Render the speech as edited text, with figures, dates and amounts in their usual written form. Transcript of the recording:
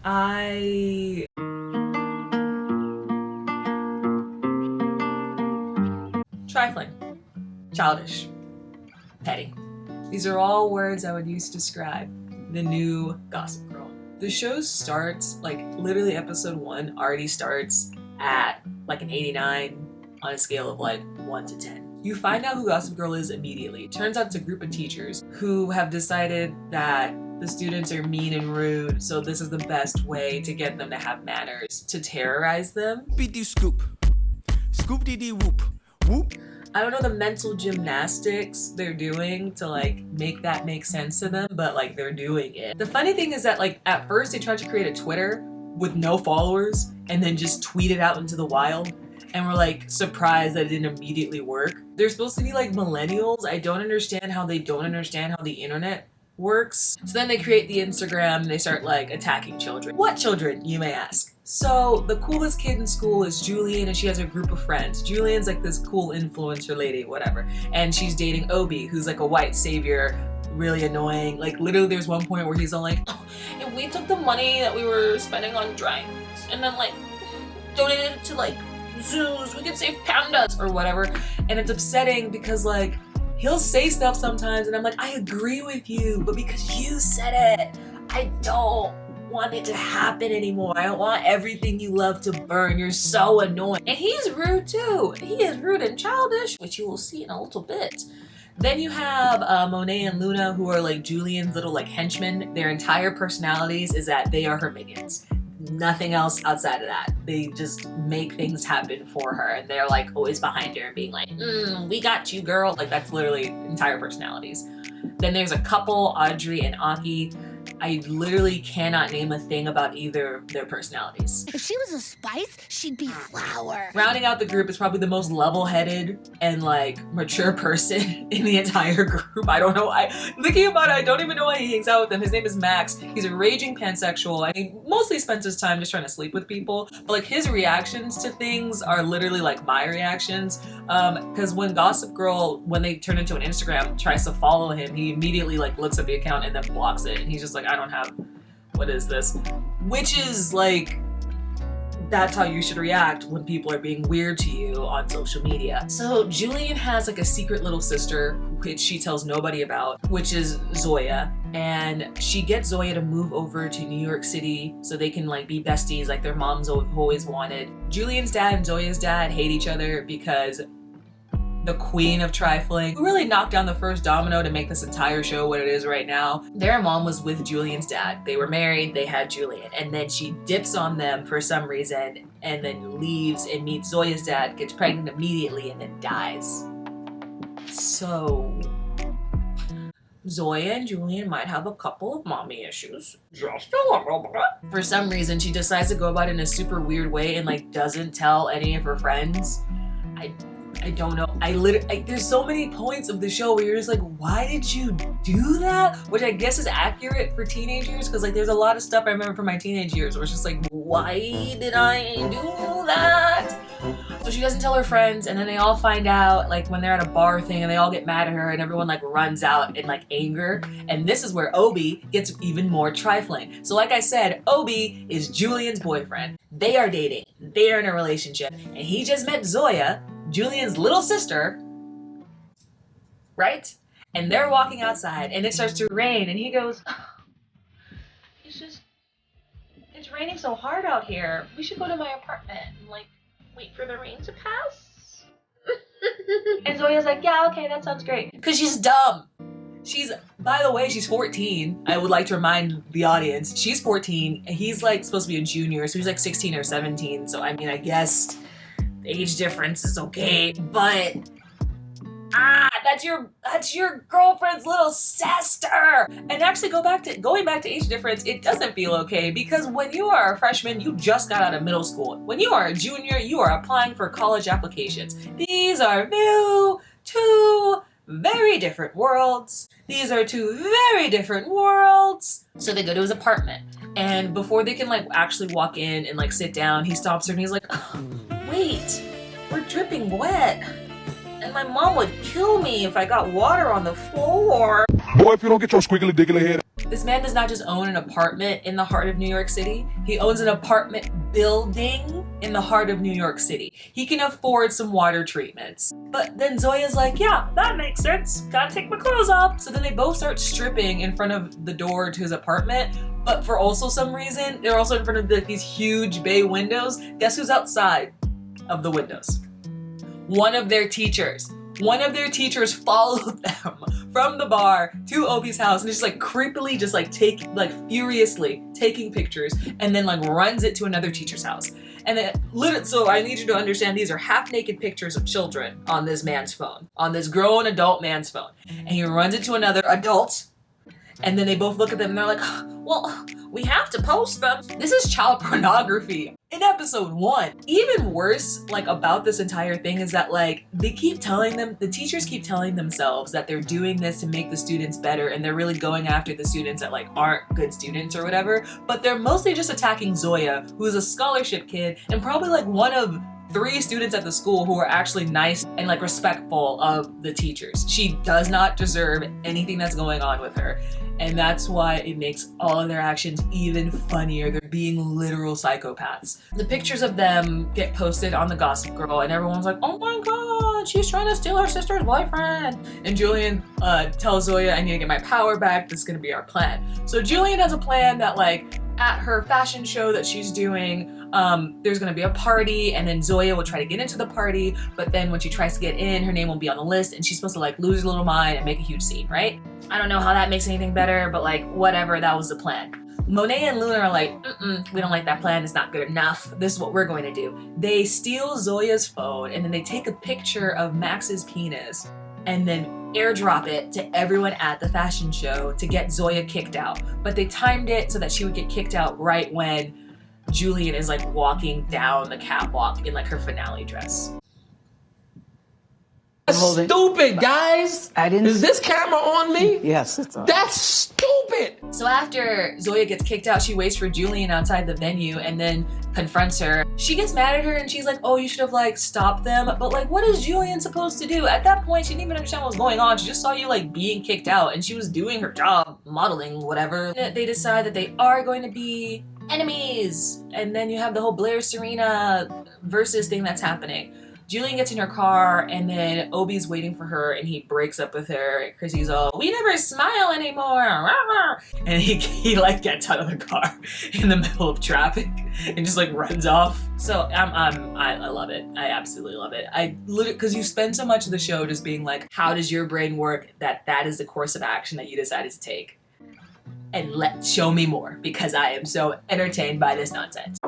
I trifling, childish, petty. These are all words I would use to describe the new Gossip Girl. The show starts, like literally episode 1 already starts at like an 89 on a scale of like 1 to 10. You find out who Gossip Girl is immediately. Turns out it's a group of teachers who have decided that the students are mean and rude, so this is the best way to get them to have manners, to terrorize them. Scoop. Scoop dee dee whoop. Whoop. I don't know the mental gymnastics they're doing to like make that make sense to them, but like they're doing it. The funny thing is that like at first they tried to create a Twitter with no followers and then just tweet it out into the wild, and we're like surprised that it didn't immediately work. They're supposed to be like millennials. I don't understand how they don't understand how the internet works. So then they create the Instagram and they start like attacking children. What children, you may ask? So the coolest kid in school is Julian, and she has a group of friends. Julian's like this cool influencer lady, whatever. And she's dating Obi, who's like a white savior, really annoying. Like literally there's one point where he's all like, oh, if we took the money that we were spending on drinks and then like donated it to like zoos, we could save pandas or whatever. And it's upsetting because like he'll say stuff sometimes and I'm like, I agree with you, but because you said it, I don't want it to happen anymore. I don't want everything you love to burn. You're so annoying. And he's rude too. He is rude and childish, which you will see in a little bit. Then you have Monet and Luna, who are like Julian's little like henchmen. Their entire personalities is that they are her minions. Nothing else outside of that. They just make things happen for her, and they're like always behind her being like, we got you, girl. Like that's literally entire personalities. Then there's a couple, Audrey and Aki. I literally cannot name a thing about either of their personalities. If she was a spice, she'd be flour. Rounding out the group is probably the most level-headed and like mature person in the entire group. I don't know. Thinking about it, I don't even know why he hangs out with them. His name is Max. He's a raging pansexual. I mean, mostly spends his time just trying to sleep with people. But like his reactions to things are literally like my reactions. Because when Gossip Girl, when they turn into an Instagram, tries to follow him, he immediately like looks at the account and then blocks it. And he's just like, I don't have, what is this? Which is like, that's how you should react when people are being weird to you on social media. So Julian has like a secret little sister, which she tells nobody about, which is Zoya. And she gets Zoya to move over to New York City so they can like be besties like their moms always wanted. Julian's dad and Zoya's dad hate each other because the queen of trifling, who really knocked down the first domino to make this entire show what it is right now. Their mom was with Julian's dad. They were married, they had Julian, and then she dips on them for some reason and then leaves and meets Zoya's dad, gets pregnant immediately, and then dies. So Zoya and Julian might have a couple of mommy issues. Just a little bit. For some reason, she decides to go about it in a super weird way and like doesn't tell any of her friends. I don't know. There's so many points of the show where you're just like, why did you do that? Which I guess is accurate for teenagers, because like there's a lot of stuff I remember from my teenage years where it's just like, why did I do that? So she doesn't tell her friends, and then they all find out like when they're at a bar thing and they all get mad at her and everyone like runs out in like anger. And this is where Obi gets even more trifling. So like I said, Obi is Julian's boyfriend. They are dating. They are in a relationship. And he just met Zoya, Julian's little sister, right? And they're walking outside and it starts to rain and he goes, oh, it's raining so hard out here. We should go to my apartment and like wait for the rain to pass. And Zoya's like, yeah, okay, that sounds great. Because she's dumb. By the way, she's 14. I would like to remind the audience, she's 14 and he's like supposed to be a junior, so he's like 16 or 17. So I mean, I guess the age difference is okay, but that's your girlfriend's little sister. And actually going back to age difference, it doesn't feel okay, because when you are a freshman, you just got out of middle school. When you are a junior, you are applying for college applications. These are two very different worlds. These are two very different worlds. So they go to his apartment, and before they can like actually walk in and like sit down, he stops her and he's like, oh, wait, we're dripping wet. And my mom would kill me if I got water on the floor. Boy, if you don't get your squiggly diggly head. This man does not just own an apartment in the heart of New York City, he owns an apartment building in the heart of New York City. He can afford some water treatments. But then Zoya's like, yeah, that makes sense. Gotta take my clothes off. So then they both start stripping in front of the door to his apartment. But for also some reason, they're also in front of these huge bay windows. Guess who's outside of the windows? One of their teachers. One of their teachers followed them from the bar to Obi's house and just like creepily just like furiously taking pictures and then like runs it to another teacher's house. And then so I need you to understand these are half naked pictures of children on this man's phone, on this grown adult man's phone. And he runs it to another adult and then they both look at them and they're like, well, we have to post them. This is child pornography in episode 1. Even worse, like about this entire thing is that like they keep telling them, the teachers keep telling themselves that they're doing this to make the students better and they're really going after the students that like aren't good students or whatever, but they're mostly just attacking Zoya, who's a scholarship kid and probably like one of 3 students at the school who are actually nice and like respectful of the teachers. She does not deserve anything that's going on with her. And that's why it makes all of their actions even funnier. They're being literal psychopaths. The pictures of them get posted on the Gossip Girl and everyone's like, oh my god, she's trying to steal her sister's boyfriend. And Julian tells Zoya, I need to get my power back. This is gonna be our plan. So Julian has a plan that like at her fashion show that she's doing, there's gonna be a party and then Zoya will try to get into the party, but then when she tries to get in, her name won't be on the list and she's supposed to like lose her little mind and make a huge scene, right? I don't know how that makes anything better, but like whatever, that was the plan. Monet and Luna are like, we don't like that plan, it's not good enough. This is what we're going to do. They steal Zoya's phone and then they take a picture of Max's penis and then airdrop it to everyone at the fashion show to get Zoya kicked out. But they timed it so that she would get kicked out right when Julian is like walking down the catwalk in like her finale dress. Stupid, guys! I didn't. Is this camera on me? Yes, it's on. That's stupid! So after Zoya gets kicked out, she waits for Julian outside the venue and then confronts her. She gets mad at her and she's like, oh, you should have like stopped them. But like, what is Julian supposed to do? At that point, she didn't even understand what was going on. She just saw you like being kicked out and she was doing her job, modeling, whatever. They decide that they are going to be enemies. And then you have the whole Blair Serena versus thing that's happening. Julian gets in her car and then Obi's waiting for her and he breaks up with her because he's all, we never smile anymore. And he like gets out of the car in the middle of traffic and just like runs off. So I love it. I absolutely love it. I literally, because you spend so much of the show just being like, how does your brain work that is the course of action that you decided to take? And show me more because I am so entertained by this nonsense.